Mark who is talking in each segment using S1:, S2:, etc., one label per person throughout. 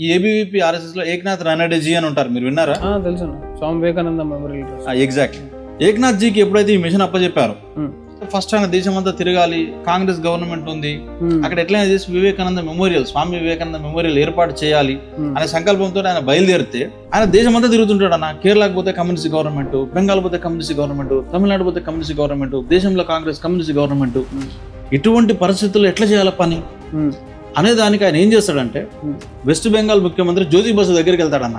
S1: ఈ ABVP RSS లో ఏక్నాథ్ రానడేజీ అని ఉంటారు, మీరు విన్నారా?
S2: తెలుసు, Swami Vivekananda memorial trust.
S1: Exactly. Eknath జీకి ఎప్పుడైతే ఈ మిషన్ అప్పచెప్పారో ఫస్ట్ ఆయన దేశం అంతా తిరగాలి, కాంగ్రెస్ గవర్నమెంట్ ఉంది, అక్కడ ఎట్లయినా చేసి వివేకానంద మెమోరియల్, స్వామి వివేకానంద మెమోరియల్ ఏర్పాటు చేయాలి అనే సంకల్పంతో ఆయన బయలుదేరితే ఆయన దేశం అంతా తిరుగుతుంటాడు అన్న. కేరళకు పోతే కమ్యూనిస్ట్ గవర్నమెంట్, బెంగాల్ పోతే కమ్యూనిస్ట్ గవర్నమెంట్, తమిళనాడు పోతే కమ్యూనిస్ట్ గవర్నమెంట్, దేశంలో కాంగ్రెస్ కమ్యూనిస్ట్ గవర్నమెంట్. ఇటువంటి పరిస్థితుల్లో ఎట్లా చేయాల పని అనే దానికి ఆయన ఏం చేస్తాడంటే వెస్ట్ బెంగాల్ ముఖ్యమంత్రి జ్యోతి బసు దగ్గరికి వెళ్తాడన్న.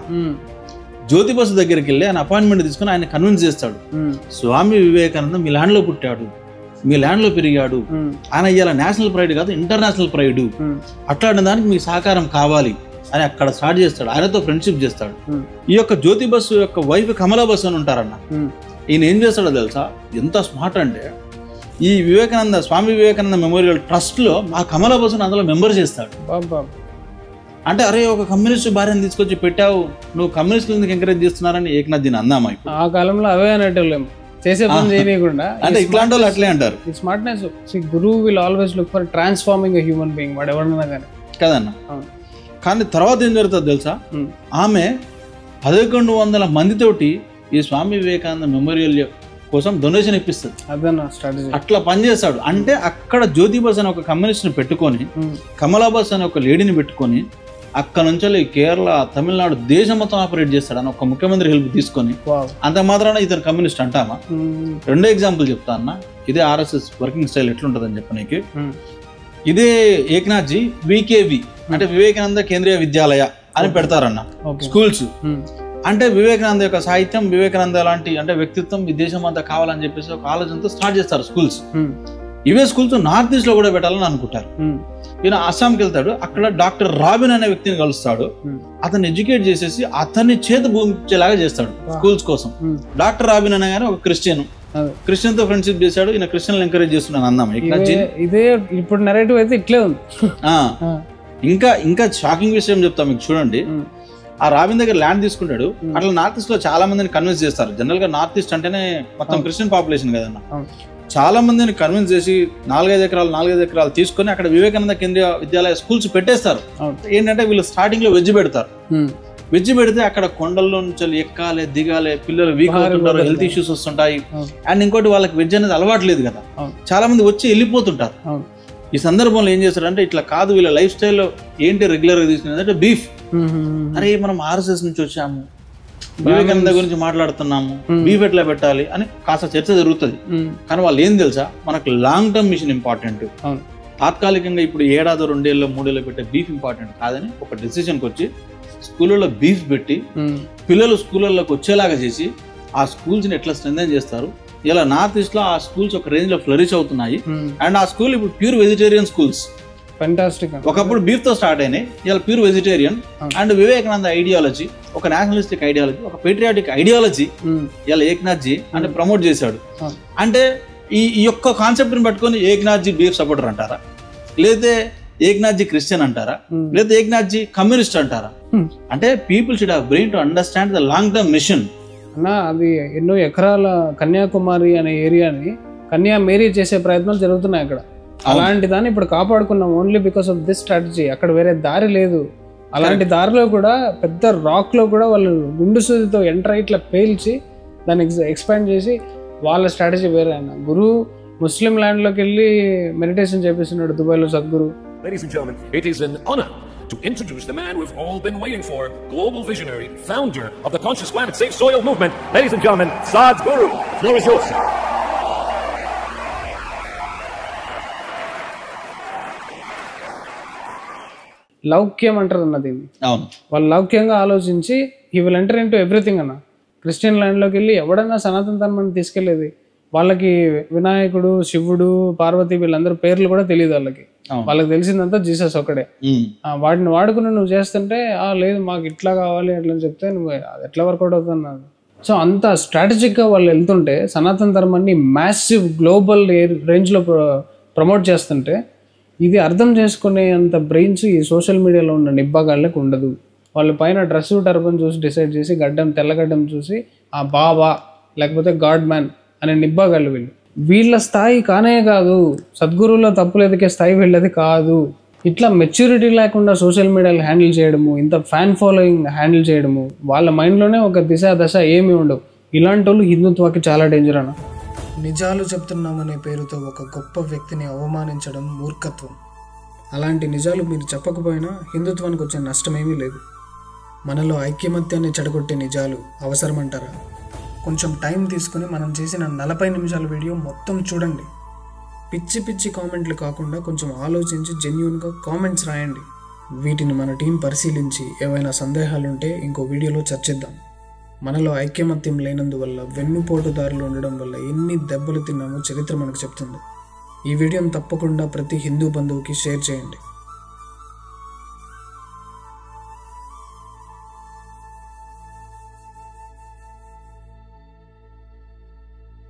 S1: జ్యోతి బసు దగ్గరికి వెళ్ళి ఆయన అపాయింట్మెంట్ తీసుకుని ఆయన కన్విన్స్ చేస్తాడు, స్వామి వివేకానంద మీ ల్యాండ్ లో పుట్టాడు, మీ ల్యాండ్ లో పెరిగాడు, ఆయన ఇవాళ నేషనల్ ప్రైడ్ కాదు ఇంటర్నేషనల్ ప్రైడ్, అట్లాంటి దానికి మీకు సహకారం కావాలి అని అక్కడ స్టార్ట్ చేస్తాడు. ఆయనతో ఫ్రెండ్షిప్ చేస్తాడు. ఈ యొక్క జ్యోతి బసు యొక్క వైఫ్ కమలా బసు అని ఉంటారన్న. ఈయన ఏం చేస్తాడో తెలుసా, ఎంత స్మార్ట్ అంటే ఈ వివేకానంద స్వామి వివేకానంద మెమోరియల్ ట్రస్ట్ లో ఆ కమలా బసును అందులో మెంబర్ చేస్తాడు. అంటే అరే ఒక కమ్యూనిస్ట్ భార్యను తీసుకొచ్చి పెట్టావు, నువ్వు కమ్యూనిస్టులు ఎందుకు ఎంకరేజ్ చేస్తున్నారని ఏక్నాథ్ జీని అందామా?
S2: ఆ కాలంలో అవే అనేటోళ్ళేమో, చేసే పని చేయకుండా.
S1: అంటే ఇట్లాంటి వాళ్ళు అట్లే అంటారు.
S2: స్మార్ట్నెస్. గురువు will always look for transforming a human being, వాడు ఎవరన్నా కానీ కదన్న. కానీ తర్వాత ఏం జరుగుతుంది తెలుసా, ఆమె 1100 మందితోటి ఈ స్వామి వివేకానంద మెమోరియల్ కోసం డొనేషన్ ఇప్పిస్తుంది. అట్లా పనిచేస్తాడు. అంటే అక్కడ జ్యోతి బస్ అని ఒక కమ్యూనిస్ట్ ని పెట్టుకొని, కమలా బస్ అని ఒక లేడీని పెట్టుకొని అక్కడ నుంచి కేరళ, తమిళనాడు దేశం మొత్తం ఆపరేట్ చేస్తాడు అని ఒక ముఖ్యమంత్రి హెల్ప్ తీసుకొని. అంత మాత్రాన ఇతను కమ్యూనిస్ట్ అంటామా? రెండో ఎగ్జాంపుల్ చెప్తా అన్న, ఇదే ఆర్ఎస్ఎస్ వర్కింగ్ స్టైల్ ఎట్లుంటదని చెప్పనీకి. ఇదే ఏక్నాథ్ జీ వికేవి అంటే వివేకానంద కేంద్రీయ విద్యాలయ అని పెడతారన్న స్కూల్స్. అంటే వివేకానంద యొక్క సాహిత్యం, వివేకానంద లాంటి అంటే వ్యక్తిత్వం ఈ దేశం అంతా కావాలని చెప్పేసి ఒక ఆలోచనతో స్టార్ట్ చేస్తారు స్కూల్స్. ఇవే స్కూల్స్ నార్త్ ఈస్ట్ లో కూడా పెట్టాలని అనుకుంటారు. ఈయన అస్సాంకి వెళ్తాడు, అక్కడ డాక్టర్ రాబిన్ అనే వ్యక్తిని కలుస్తాడు. అతన్ని ఎడ్యుకేట్ చేసేసి అతన్ని చేతి భూమించేలాగా చేస్తాడు స్కూల్స్ కోసం. డాక్టర్ రాబిన్ అనగానే ఒక క్రిస్టియన్ తో ఫ్రెండ్షిప్ చేశాడు. ఈయన క్రిస్టియన్ ఎంకరేజ్ చేస్తున్నాను అందాం. ఇదే ఇప్పుడు నెరేటివ్ అయితే ఇట్లే ఉంది.
S1: ఇంకా షాకింగ్ విషయం చెప్తా మీకు, చూడండి. ఆ రాబిన్ దగ్గర ల్యాండ్ తీసుకుంటాడు. అట్లా నార్త్ ఈస్ట్ లో చాలా మందిని కన్విన్స్ చేస్తారు. జనరల్ గా నార్త్ ఈస్ట్ అంటేనే మొత్తం క్రిస్టియన్ పాపులేషన్ కదన్న. చాలా మందిని కన్విన్స్ చేసి 4-5 ఎకరాలు తీసుకొని అక్కడ వివేకానంద కేంద్రీయ విద్యాలయ స్కూల్స్ పెట్టేస్తారు. ఏంటంటే వీళ్ళు స్టార్టింగ్ లో వెజ్ పెడతారు. వెజ్ పెడితే అక్కడ కొండల్లో నుంచి ఎక్కాలి, దిగాలి, పిల్లలు వీక్ అవుతుంటారు, హెల్త్ ఇష్యూస్ వస్తుంటాయి. అండ్ ఇంకోటి వాళ్ళకి వెజ్ అనేది అలవాటు లేదు కదా, చాలా మంది వచ్చి వెళ్ళిపోతుంటారు. ఈ సందర్భంలో ఏం చేస్తారంటే ఇట్లా కాదు, వీళ్ళ లైఫ్ స్టైల్లో ఏంటి రెగ్యులర్ గా తీసుకునేది అంటే బీఫ్. అరే మనం ఆర్ఎస్ఎస్ నుంచి వచ్చాము, వివేకానంద గురించి మాట్లాడుతున్నాము, బీఫ్ ఎట్లా పెట్టాలి అని కాస్త చర్చ జరుగుతుంది. కానీ వాళ్ళు ఏం తెలుసా, మనకు లాంగ్ టర్మ్ మిషన్ ఇంపార్టెంట్. తాత్కాలికంగా ఇప్పుడు 1 ఏడాది 2 ఏళ్ళు 3 ఏళ్ళు పెట్టే బీఫ్ ఇంపార్టెంట్ కాదని ఒక డెసిషన్కి వచ్చి స్కూళ్ళలో బీఫ్ పెట్టి పిల్లలు స్కూళ్ళలోకి వచ్చేలాగా చేసి ఆ స్కూల్స్ ని ఎట్లా స్ట్రెంథెన్ చేస్తారు. ఇలా నార్త్ ఈస్ట్ లో ఆ స్కూల్స్ ఒక రేంజ్ లో ఫ్లరిష్ అవుతున్నాయి. అండ్ ఆ స్కూల్ ఇప్పుడు ప్యూర్ వెజిటేరియన్ స్కూల్స్. ఒకప్పుడు బీఫ్ తో స్టార్ట్ అయినాయి, ఇలా pure vegetarian. And Vivekananda ideology, ఒక నేషనలిస్టిక్ ఐడియాలజీ, ఒక పేట్రియాటిక్ ఐడియాలజీ ఇలా ఏక్నాథ్ జీ అంటే ప్రమోట్ చేశాడు. అంటే ఈ యొక్క కాన్సెప్ట్ ని పట్టుకొని ఏక్నాథ్ జీ బీఫ్ సపోర్టర్ అంటారా, లేదా ఏక్నాథ్ జీ క్రిస్టియన్ అంటారా, లేదా ఏక్నాథ్ జీ కమ్యూనిస్ట్ అంటారా? అంటే people should have brain to understand the long term mission.
S2: అన్న అది ఎన్నో ఎకరాల కన్యాకుమారి అనే ఏరియాని కన్యామేరీ చేసే ప్రయత్నాలు జరుగుతున్నాయి అక్కడ. అలాంటి దాన్ని ఇప్పుడు కాపాడుకున్నాం only because of this strategy. అక్కడ వేరే దారి లేదు. అలాంటి దారిలో కూడా పెద్ద రాక్ లో కూడా వాళ్ళు గుండు సూదితో ఎంటర్ ఇట్లా పేల్చి దాన్ని ఎక్స్పాండ్ చేసి వాళ్ళ స్ట్రాటజీ వేరే. అన్న గురు ముస్లిం ల్యాండ్ లోకి వెళ్ళి మెడిటేషన్ చేపిస్తున్నాడు దుబాయ్లో Sadhguru.
S3: Ladies and gentlemen, it is an honor to introduce the man we've all been waiting for, global visionary, founder of the Conscious Planet Safe Soil movement. Ladies and gentlemen, Sadhguru. Floor is yours.
S2: లౌక్యం అంటారు అన్న దీన్ని. వాళ్ళు లౌక్యంగా ఆలోచించి he will enter into everything అన్న. Christian ల్యాండ్లోకి వెళ్ళి ఎవడన్నా సనాతన ధర్మాన్ని తీసుకెళ్లేది. వాళ్ళకి వినాయకుడు, శివుడు, పార్వతి వీళ్ళందరూ పేర్లు కూడా తెలియదు వాళ్ళకి. వాళ్ళకి తెలిసిందంతా జీసస్ ఒకడే. వాటిని వాడుకుని నువ్వు చేస్తుంటే లేదు మాకు ఇట్లా కావాలి అట్లా చెప్తే నువ్వు అది ఎట్లా వర్కౌట్ అవుతున్నది. సో అంత స్ట్రాటజిక్ గా వాళ్ళు వెళ్తుంటే సనాతన ధర్మాన్ని మ్యాసివ్ గ్లోబల్ రేంజ్ లో ప్రమోట్ చేస్తుంటే ఇది అర్థం చేసుకునే అంత బ్రెయిన్స్ ఈ సోషల్ మీడియాలో ఉన్న నిబ్బాగాళ్ళకి ఉండదు. వాళ్ళ పైన డ్రెస్ టర్బన్ చూసి డిసైడ్ చేసి తెల్లగడ్డం చూసి ఆ బాబా లేకపోతే గాడ్ మ్యాన్ అనే నిబ్బాగాళ్ళు వీళ్ళ స్థాయి కానే కాదు. సద్గురువులో తప్పులు ఎదికే స్థాయి వీళ్ళది కాదు. ఇట్లా మెచ్యూరిటీ లేకుండా సోషల్ మీడియాలో హ్యాండిల్ చేయడము, ఇంత ఫ్యాన్ ఫాలోయింగ్ హ్యాండిల్ చేయడము, వాళ్ళ మైండ్లోనే ఒక దిశ దశ ఏమీ ఉండవు. ఇలాంటి వాళ్ళు హిందుత్వానికి చాలా డేంజర్ అన్న.
S4: నిజాలు చెప్తున్నామనే పేరుతో ఒక గొప్ప వ్యక్తిని అవమానించడం మూర్ఖత్వం. అలాంటి నిజాలు మీరు చెప్పకపోయినా హిందుత్వానికి వచ్చే నష్టమేమీ లేదు. మనలో ఐక్యమత్యాన్ని చెడగొట్టే నిజాలు అవసరమంటారా? కొంచెం టైం తీసుకుని మనం చేసిన 40 నిమిషాల వీడియో మొత్తం చూడండి. పిచ్చి పిచ్చి కామెంట్లు కాకుండా కొంచెం ఆలోచించి జెన్యూన్గా కామెంట్స్ రాయండి. వీటిని మన టీం పరిశీలించి ఏవైనా సందేహాలుంటే ఇంకో వీడియోలో చర్చిద్దాం. మనలో ఐక్యమత్యం లేనందువల్ల, వెన్నుపోటుదారులు ఉండడం వల్ల ఎన్ని దెబ్బలు తిన్నామో చరిత్ర మనకు చెప్తుంది. ఈ వీడియోని తప్పకుండా ప్రతి హిందూ బంధువుకి షేర్ చేయండి.